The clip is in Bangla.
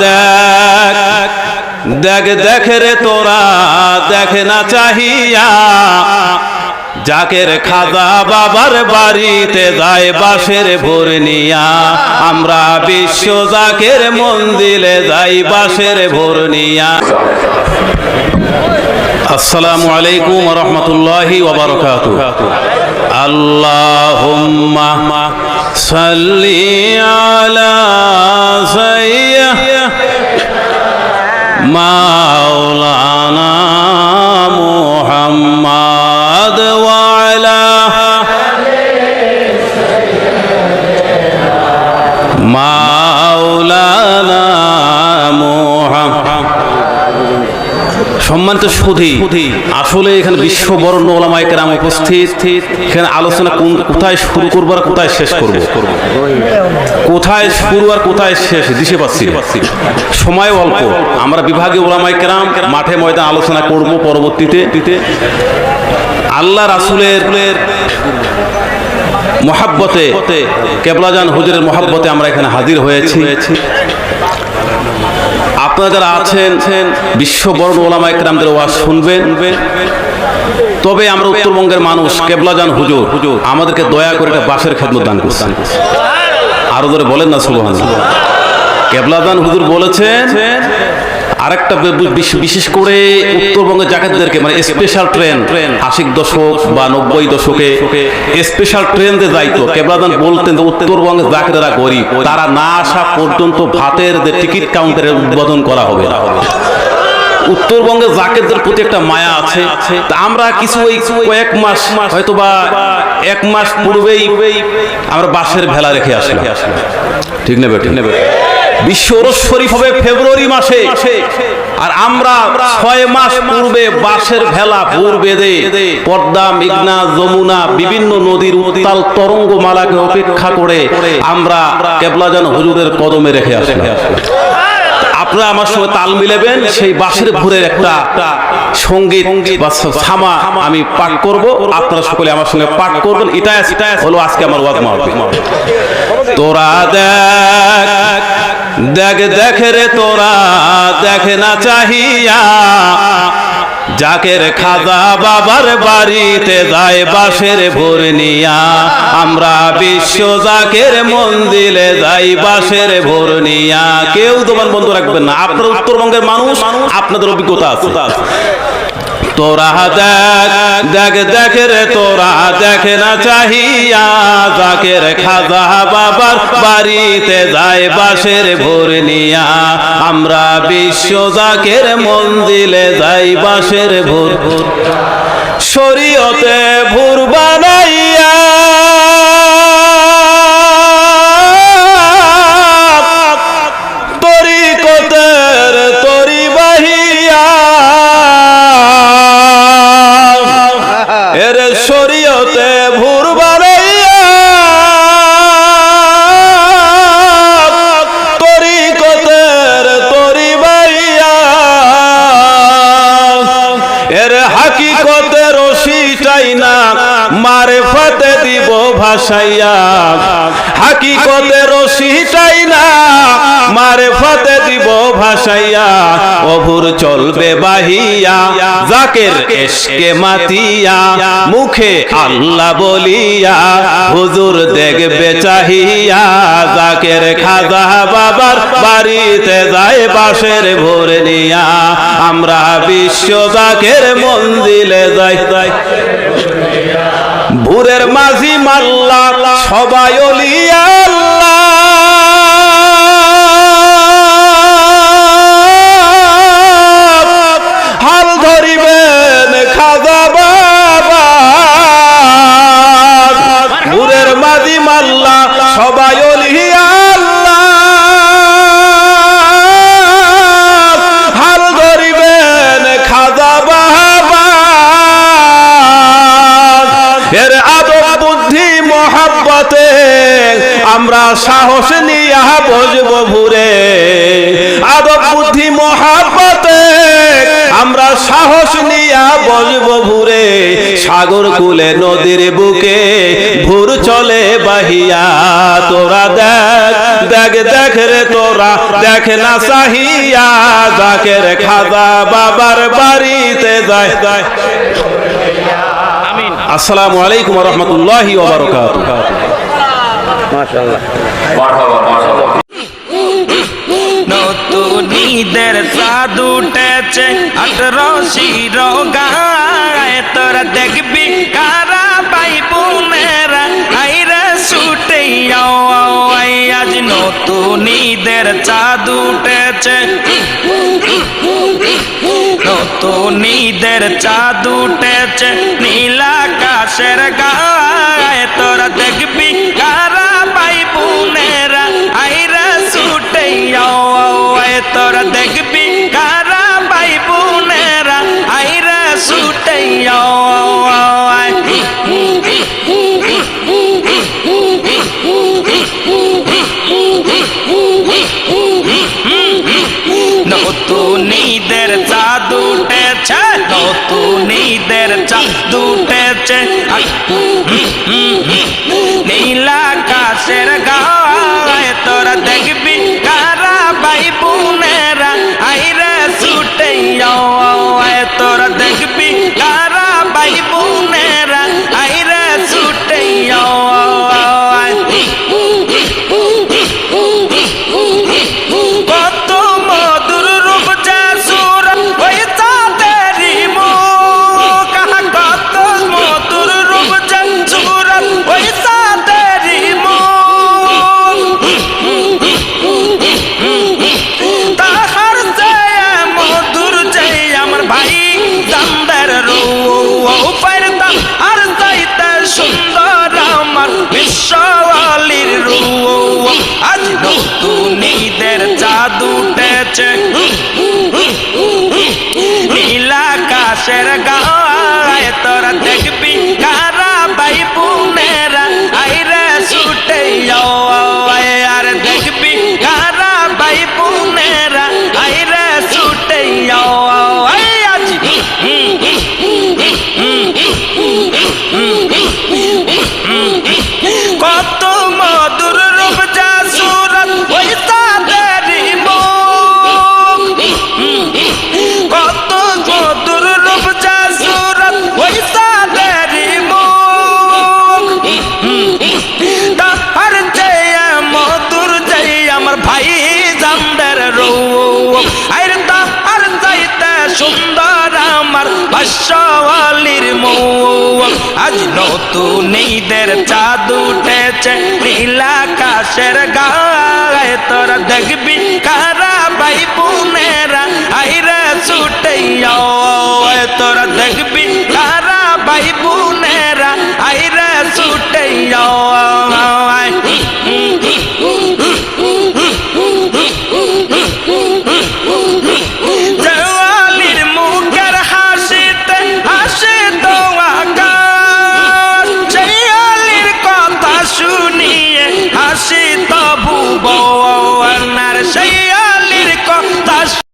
দেখ দেখ দেখ রে তোরা দেখ না চাহিয়া জাকের খাজা বাবার বাড়িতে যায় বাঁশের ভোর নিয়া আমরা বিশ্ব জাকের মন্দিরে যাই বাঁশের ভোর নিয়া। আসসালামু আলাইকুম ওয়া রাহমাতুল্লাহি ওয়া বারাকাতুহু। আল্লাহুম্মা সাল্লি আলা সাইয়্যিদিনা মাওলানা মুহাম্মদ ওয়া আলা মাওলানা মুহাম্মদ। সম্মানিত সুধী, আসলে এখানে বিশ্ববরণ্য ওলামায়ে কেরাম উপস্থিত। এখানে আলোচনা কোথায় শুরু করবো আর কোথায় শেষ করব, কোথায় শুরু আর কোথায় শেষ দিশে পাচ্ছি। সময় অল্প, আমরা বিভাগীয় ওলামায়ে কেরাম মাঠে ময়দান আলোচনা করব পরবর্তীতে। আল্লাহ রাসূলের মহাব্বতে, কেবলাজান হুজুরের মহাব্বতে আমরা এখানে হাজির হয়েছি। আপনারা যারা আছেন বিশ্ববরণ্য ওলামায়ে কেরামদের ওয়াজ শুনবেন। তবে আমরা উত্তরবঙ্গের মানুষ, কেবলাজান হুজুর আমাদেরকে দয়া করে একটা বাঁশের খেদমত দান করছেন। আরো ধরে বলেন না সুবহানাল্লাহ। কেবলাজান হুজুর বলেছেন আরেকটা বিশেষ করে উত্তরবঙ্গের জাকাতদেরকে, মানে স্পেশাল ট্রেন ৮০ দশক বা ৯০ দশকে স্পেশাল ট্রেন যে যাইতো, কেবলাদান বলতেন যে উত্তরবঙ্গের জাকাতেরা গরিব, তারা না আসা পর্যন্ত ভাতের যে টিকিট কাউন্টারের উদ্বোধন করা হবে না। উত্তরবঙ্গের জাকেতদের প্রতি একটা মায়া আছে। তা আমরা কিছু ওই কয়েক মাস, হয়তো বা ১ মাস পূর্বেই আমরা বাঁশের ভেলা রেখে আসলাম। ঠিক নেবে, ঠিক নেবে। বিশ্ব ওরস শরীফ হবে ফেব্রুয়ারি মাসে, আর আমরা ৬ মাস পূর্বে বাঁশের ভেলা ভোর বেঁধে পদ্মা, মেঘনা, যমুনা বিভিন্ন নদীর উত্তাল তরঙ্গমালাকে অপেক্ষা করে আমরা কেবলাজান হুজুরের কদমে রেখে আসলাম। আপনারা আমার সঙ্গে তাল মিলাবেন, সেই বাঁশের ভোরের একটা সঙ্গীত বা ছামা আমি পাঠ করব, আপনারা সকলে আমার সঙ্গে পাঠ করবেন। এটাই হলো আজকে আমার ওয়াজ মাহফিল। তোরা দেখ দেখ দেখ রে তোরা দেখ না চাহিয়া জাকের খাজা বাবার বাড়িতে যায় বাঁশের ভোর নিয়া আমরা বিশ্ব জাকের মন্দিরে যাই বাঁশের ভোর নিয়া। কেউ দোকান বন্ধ রাখবেন না, আপনারা উত্তরবঙ্গের মানুষ, আপনাদের অভিজ্ঞতা আছে। তোরা দেখ দেখ দেখ রে তোরা দেখ না চাহিয়া জাকের খাজা বাবার বাড়িতে যায় বাঁশের ভোর নিয়া আমরা বিশ্ব জাকের মন্দিরে যাই বাঁশের ভোর। শরীয়তে ভোর বানাইয়া তরিকতের তরি বাহিয়া এর শরীয়তে ভোর বানাইয়া তরিকতের তরি বাহিয়া এর হাকিকতের রশিটাই না মারেফতে দিব ভাসাইয়া হাকিকতের রশিটাই না মারেফতে দিব ভাসাইয়া অভুর চলবে বাহিয়া জাকের এশকে মাতিয়া মুখে আল্লাহ বলিয়া হুজুর দেখবে চাহিয়া জাকের খাজা বাবার বাড়িতে যায় বাঁশের ভোর নিয়া আমরা বিশ্ব জাকের মন্দিরে যাই। ভোরের মাঝি মাল্লা সবাই ওলিয়া আল্লাহ হাল ধরিবেন খাজা বাবা। ভোরের মাঝি মাল্লা সবাই ওলিয়া আল্লাহ হাল ধরিবেন খাজা বাবা। এর আদব বুদ্ধি মহাব্বতে আমরা সাহস নিয়া বসবো ভোরে। আদব বুদ্ধি মহাব্বতে আমরা সাহস নিয়া বসবো ভুরে সাগর কুলে নদীর বুকে ভুর চলে বাহিয়া তোরা দেখ দেখ দেখ রে তোরা দেখ না সাহিয়া জাকের খাজা বাবার বাড়িতে যায় যায়। আমিন। আসসালামু আলাইকুম ওয়া রাহমাতুল্লাহি ওয়া বারাকাতুহু। মাশাআল্লাহ মারহাবা মারহাবা। নতুন ঈদের চাঁদ উঠেছে 18 গায়ে তোরা দেখবি কারা ভাই বোনেরা আইরা ছুটে আজ নতুন ঈদের চাঁদ উঠেছে নতুন ঈদের চাঁদ উঠেছে নীল আকাশের গায়ে তোরা দেখবি কারা ভাই বোনেরা আইরা ছুটে তোরা দেখবি কারা ভাই বোনেরা আইরা ছুটে নতুন ঈদের চাঁদ উঠেছে নতুন ঈদের চাঁদ উঠেছে নীল আকাশের গায়ে তোরা দেখবি কারা ভাই বোনেরা আইরা ছুটে তোরা দেখবি কারা ভাই বোনেরা আইরা ছুটে কত মধুর রূপ জাসুর ওই চাঁদেরই মুখ কত মধুর রূপ জাসুর ওই চাঁদেরই মুখ তাহার চেয়ে মধুর চেয়ে আমার ভাই জানদের রূপের দাম আর চাইতে সুন্দর আমার বিশ্বওয়ালির রূপ আজ নতুন ঈদের চাঁদ উঠেছে নীল আকাশের গায়ে তোরা দেখবি কারা ভাই বোনেরা আইরে ছুটে আর দেখবি কারা ভাই বোনেরা আইরে ছুটে আজ কত মধুর রূপ জাসুর ওই চাঁদেরই মুখ কত মধুর রূপ জাসুর ওই চাঁদেরই মুখ তাহার চেয়ে মধুর চেয়ে আমার ভাই জানদের রূপ আইরে তাহার চাইতে সুন্দর আমার ভাষ্যওয়ালির মুখ আজ নতুন ঈদের চাঁদ উঠেছে নীল আকাশের গায়ে তোরা দেখবি কারা ভাই বোনেরা আইরা ছুটে তোরা দেখবি